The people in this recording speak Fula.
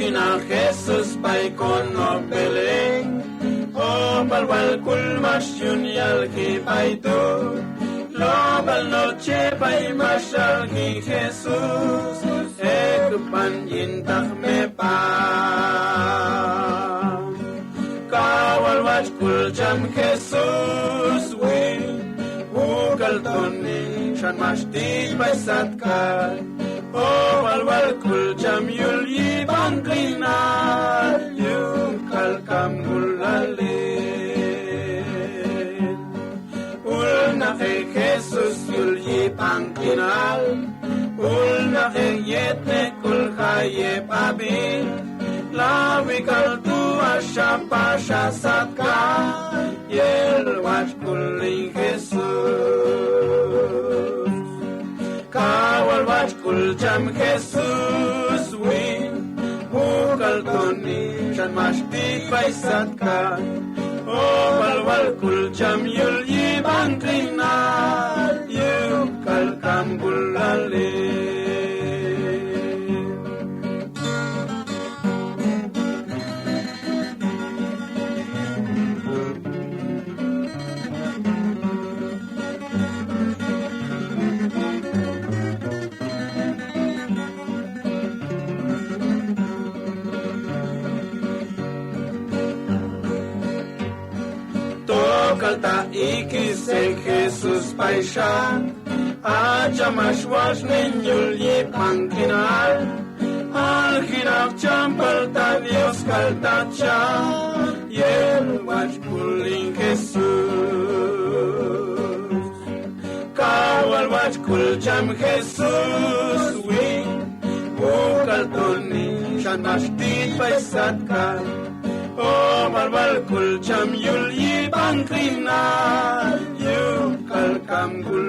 kina Jesus by kono beleng o balwal kulmash yun yal ki by do Lobal noche by mashal ki Jesus ek panjin tak me pa Kawal waj kul jam Jesus win Ugal toni shan mashtij by satkar O walwal kul jam yul yibang klinal Yul kalkam gulalin Ul na kay Jesus yul yibang klinal Ul na kay yetne kul kaye pabin Lawi kal tua shapa shasatka Yel wach kuling Jesus Kawal wach kul jam Jesus win Ukal toni shan mashtik baisatka O walwal kul jam yul yibang klinal Yukal kam gulalin Kalta ikise Jesus paisha Aja mashwash ninyul yipangkinal Al kinaf champal ta Dios kalta cha Yel wach kuling Jesus Kawal wach kul jam Jesus win Ukal toni shan mashtit paisatka O malwal kul jam yul yibang klinal Yukal kam gul